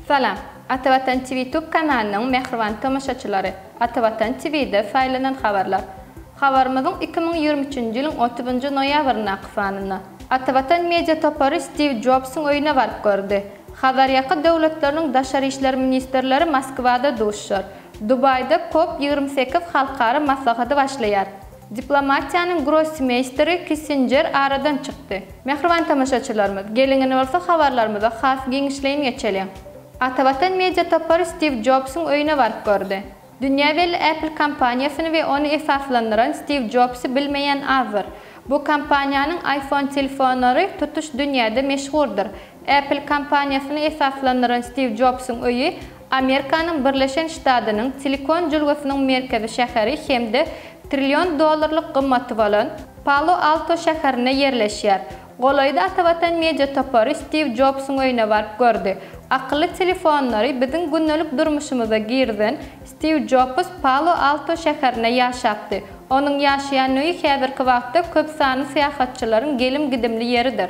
Salam, Atavatan TV YouTube kanalının mehriban tamaşaçıları. Atavatan TV'de faylanan haberler. Habermizin 2023 yılın 30 noyabrına qıfanına. Atavatan media toparı Steve Jobs'un oyuna varıp gördü. Xabaryaqa devletlerinin daşarı işler ministerleri Moskvada duşur. Dubayda COP28 halkara maslahatı başlayar. Diplomatiyanın grossmeisteri Kissinger aradan çıktı. Mehriban tamaşaçılarımız, gelingen olsa haberlerimize xas genişleyin geçelim. Atavatan media toparı Steve Jobs'un oyuna varıp gördü. Dünyaveli Apple kampanyasını ve onu esaslandıran Steve Jobs'u bilmeyen azdır. Bu kampanyanın iPhone telefonları tutuş dünyada meşhurdur. Apple kampanyasını esaslandıran Steve Jobs'un oyu Amerika'nın Birleşen Ştatlarının Silikon Jülgüsünün merkezi şehri hem de trilyon dolarlık kıymeti olan Palo Alto şehrine yerleşir. Golayda Atavatan media toparı Steve Jobs'un oyuna varıp gördü. Akıllı telefonları bizim günlük durmuşumuza girden Steve Jobs Palo Alto şehrine yaşaptı. Onun yaşayan oyu hazırki vaqtda köp sanlı seyahatçıların gelim gidimli yeridir.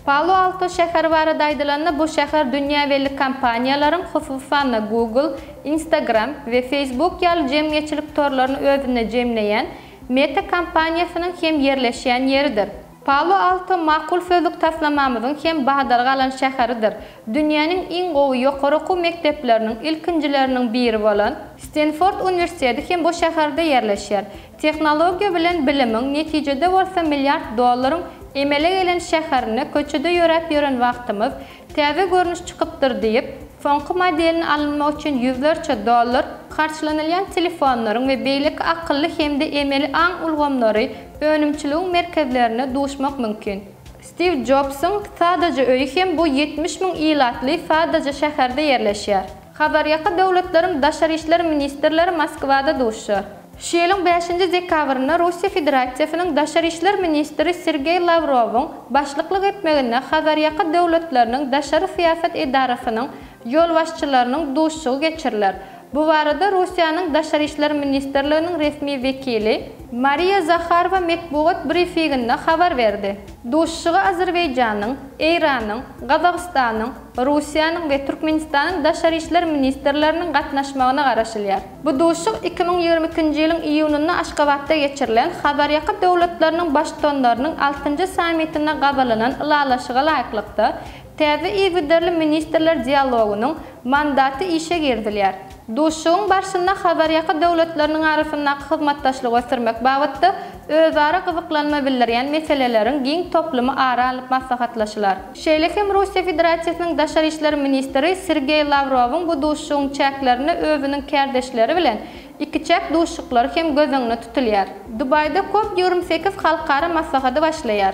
Palo Alto şehri barada aydılanına bu şehir dünyaveli kampanyaların hususan Google, Instagram ve Facebook yalı cemiyetçilik torlarını özüne cemleyen Meta kampanyasının hem yerleşen yeridir. Palo Alto makul sözlük taslamamızın hem bağdalga alan şehridir. Dünyanın en gowu yuqarı okuw mekteplerinin ilkinjilerinin biri bolan Stanford Üniversitesi hem bu şehirde yerleşir. Teknologiya bilen bilimin neticede bolsa milyard doların emele gelen şehirine köçüde yörep yören vaqtımız täze görünüş çıkıptır deyip sonqı modelini alınma üçün yüzlerce dolar karşılanılan telefonların ve beylik akıllı hem de emeli an ulgamları önümçülüğün merkezlerine duşmak mümkün. Steve Jobs'un sadece öyi hem bu 70 bin ilatlı sadece şehirde yerleşir. Xabaryaqa devletlerin daşarı işler ministerleri Moskvada duşur. Şu yılın 5. dekabrında Rusya Federasyasının Daşarı İşler Ministri Sergey Lavrov'un başlıklık etmeginde Xabaryaqa devletlerinin daşarı siyaset idarasının yol başçılarının duşuğu geçirilir. Bu arada Rusya'nın Daşarı İşler Ministerliğinin resmi vekili Maria Zakharova metbuat briefinginde haber verdi. Duşuğu Azerbaycan'ın, İran'ın, Qazaqistan'ın, Rusya'nın ve Türkmenistan'ın Daşarı İşler Ministerlerinin qatnaşmağına qaraşılıyor. Bu duşuq 2022 yılın iyununda Aşgabat'ta geçirilen Xabaryaqa devletlerinin baştonlarının 6. sammitine qabalanan ılalaşığa layıqlıqda täze iğderli ministerler diyalogunun mandatı işe girdiler. Duşuğun başında Xabaryaqa devletlerinin arasındaki hizmetdaşlığı göstermek babatda özara qızıqlanma bildirýän meselelerin giň toplumy ara alyp maslahatlaşylar. Şeýle hem Rusya Federasyasının Daşarı İşler Ministri Sergey Lavrov'un bu duşuğun çäklerini özünün kärdeşleri bilen iki çäk duşuklar hem gözüňde tutulýar. Dubayda COP28 halkara maslahaty başlaýar.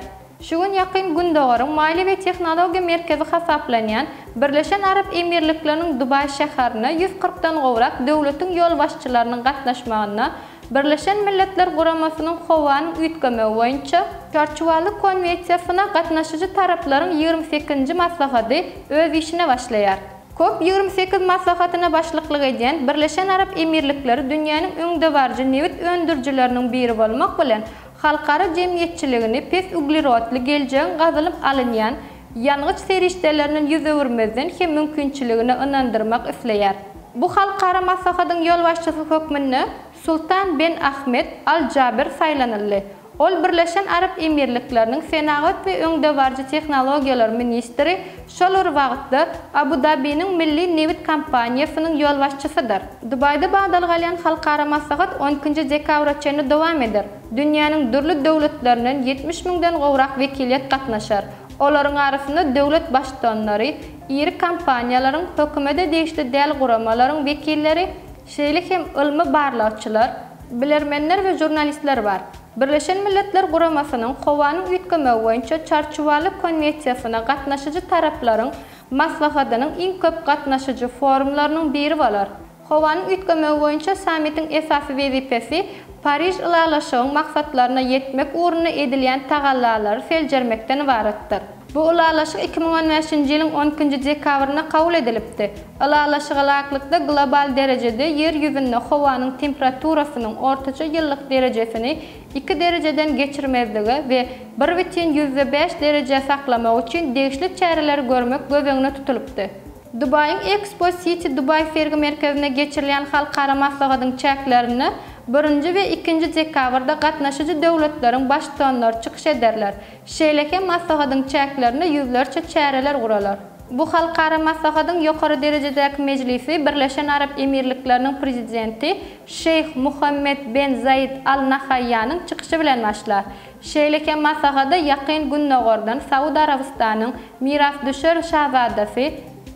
Şu gün yakın gün doğru Mali ve Teknoloji Merkezi hasaplanyan Birleşen Arap Emirliklerinin Dubay şehrine 140'dan gowrak devletin yol başçılarının qatnaşmağına Birleşen Milletler Guramasının Howanyň üýtgemi boýunça çarçuwaly konvensiýasyna qatnaşyjy tarapların 28-nji maslahaty öz işine başlaýar. COP28 maslahatyna başlyqlyk edýän Birleşen Arap Emirlikleri dünýäniň öňde barjy newit öndürjileriniň biri bolmak bilen halkara cemiyetçiligini pes uglerotly geljeğin gazylyp alynýan ýangıç serişdelerinin ýüze görmezden hem mümkinçiligini ynandyrmak isleýär. Bu halkara maslahatyň ýol başçysy hökmünde Sultan Ben Ahmed Al Jaber saýlanyldy. Ol Birleşen Arap Emirlikleriniň Senagat we öňde barjy tehnologiýalar ministri şol wagtda Abu Dhabi'niň milli newit kampaniýasynyň ýol başçysydyr. Dubayda bagdalgalyan halkara maslahat 12 dekabrgacha dowam eder. Dünýäniň dürli döwletlerinden 70 000'den gowrak wekiliyet gatnaşar. Olaryň arasynda döwlet başdanlary, iri kampaniýalaryň, hökümete degişli däl guramalaryň wekilleri, şeýle hem ilmi barlawçylar, bilermenler we jurnalistler bar. Birleşen Milletler Guramasynyň Howanyň üýtgemi boýunça çarçuwaly konvensiýasyna gatnaşyjy taraplaryň maslahatynyň iň köp gatnaşyjy forumlarynyň biri bolar. Howanyň üýtgemi boýunça sammitiň esasy wezipesi Paris ılalaşygyň maksatlaryna ýetmek uğruna edilýän tagallalary seljermekden ibaratdyr. Bu ulalaşyk 2015-nji ýylyň 12-nji dekabrynda kabul edilipdi. Ulalaşyk alaklıkda global derecede yer ýüzünde howanyň temperaturasynyň ortaça ýyllyk derejesini 2 dereceden geçirmezligi we 1,5 derece saklamak üçin degişli çäreler görmek gözeňde tutulupdy. Dubay'ın Expo City Dubai Fergi merkezine geçirilen halkara maslahatyň çäklerini 1 ve 2 dekabrda gatnaşyjy döwletlerin başdanlary çykyş ederler. Şeýleke maslahatyň çäklerini ýüzlerçe çäreler guralar. Bu halkara maslahatyň ýokary derejedäki mejlisi Birleşen Arap Emirlikläriniň prezidenti Şeyh Muhammed bin Zayed Al Nahyan'yň çykyşy bilen başlar. Şeýleke maslahada ýakyn günnägerden Saudi Arabistanyň miras düşer şahzadasy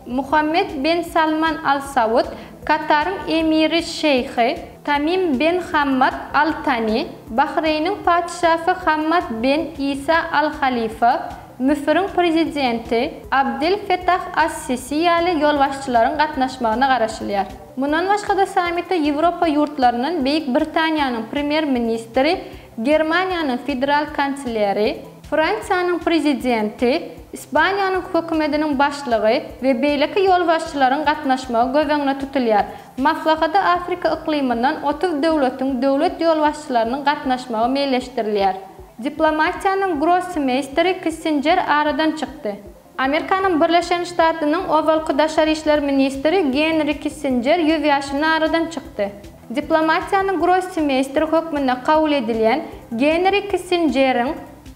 Muhammed bin Salman Al Saud, Katar'ın emiri Şeyhi Tamim bin Hamad Al Thani, Bahreyn'in padişahı Hamad bin İsa Al Khalifa, Müsir'in prezidenti Abdel Fattah As-Sisi ýaly ýolbaşçylaryň gatnaşmagyna garaşylýar. Mundan başga da sammitde Ýewropa ýurtlarynyň Beýik Britaniýanyň premier ministri, Germaniýanyň federal kansleri, Fransiýanyň prezidenti, İspaniýanyň hökümetiniň başlygy we beýleki ýolbaşçylaryň gatnaşmagy gözeňde tutulýar. Maslahata Afrika ikliminden 30 döwletiň döwlet ýolbaşçylarynyň gatnaşmagy meýleşdirilýär. Diplomatiýanyň grossmeisteri Kissinger aradan çykdy. Amerikanyň Birleşen Ştatlarynyň owalky daşary işler ministri Henry Kissinger 100 ýaşyny aradan çykdy. Diplomatiýanyň grossmeisteri hökmünde kabul edilýän Henry Kissinger'iň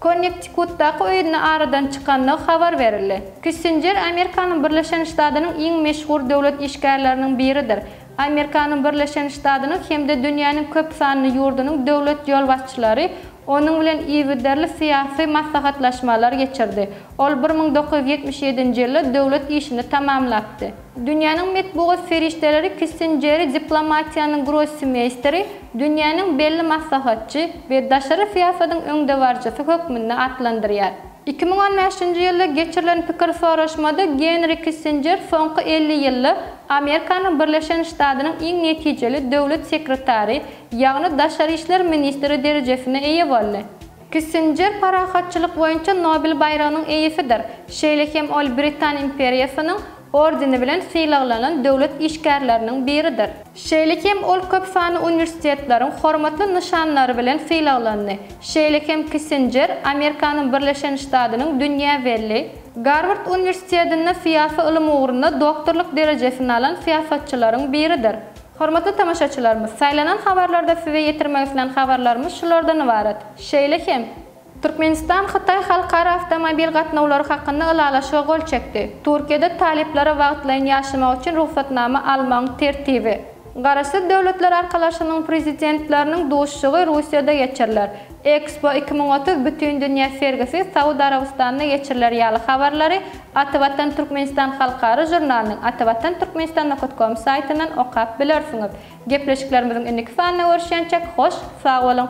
Connecticut'daki öýüne aradan çykanlygy habar berildi. Kissinger Amerikanyň Birleşen Ştatlarynyň iň meşhur döwlet işgärleriniň biridir. Amerikanyň Birleşen Ştatlarynyň hemde dünýäniň köp sanly ýurdunyň döwlet ýolbaşçylary onun bilen iýiderli syýasy maslahatlaşmalar geçirdi. Ol 1977-nji ýylda döwlet işini tamamlapdy. Dünýäniň metbuat ferişdeleri Kissinger'i diplomatiýanyň grossmeisteri, dünýäniň belli maslahatçy we daşary syýasatyň öňdewarjysy hökmünde atlandyrýar. 2015-nji ýylda geçirilen pikir soraşmada Henry Kissinger soňky 50 ýylda Amerikanyň Birleşen Ştatlarynyň iň netijeli döwlet sekretary, ýagny daşary işler ministri derejesine eýe boldy. Kissinger parahatçylyk boýunça Nobel bayragynyň eýesidir. Şeýlekem ol Britan imperiýasynyň ordeni bilen syýlaklanan döwlet işgärleriniň biridir. Şeýlekem ol köp sany uniwersitetlaryň hormatly nişanlary bilen syýlaklandy. Şeýlekem Kissinger Amerikanyň Birleşen Ştatlarynyň dünýä belli Harvard Uniwersitetinde syýasy ilim ugrunda doktorluk derejesini alan syýasatçylaryň biridir. Hormatly tamaşaçylarymyz, saýlanan habarlarda size ýetirmek isleýän habarlarymyz şulardan ibaret. Şeýlekem Türkmenistan Xitay halkara avtomobil gatnawlary hakynda ulalaşyga gol çekdi. Türkiýede taliplere wagtlaýyn ýaşamak üçin ruhsatnama almagyň tertibi. Garaşly döwletler arkalaşynyň prezidentleriniň duşşugy Russiýada geçiriler. Expo 2030 bütün dünýä sergisi Saudi Arabistanyna geçiriler ýaly habarlary Atawatan Türkmenistan halkara jurnalynyň atawatan.turkmenistan.com saýtyndan okap bilersiňiz. Gepleşiklerimiziň indiki sanyna görüşýänçek hoş, sag bolun.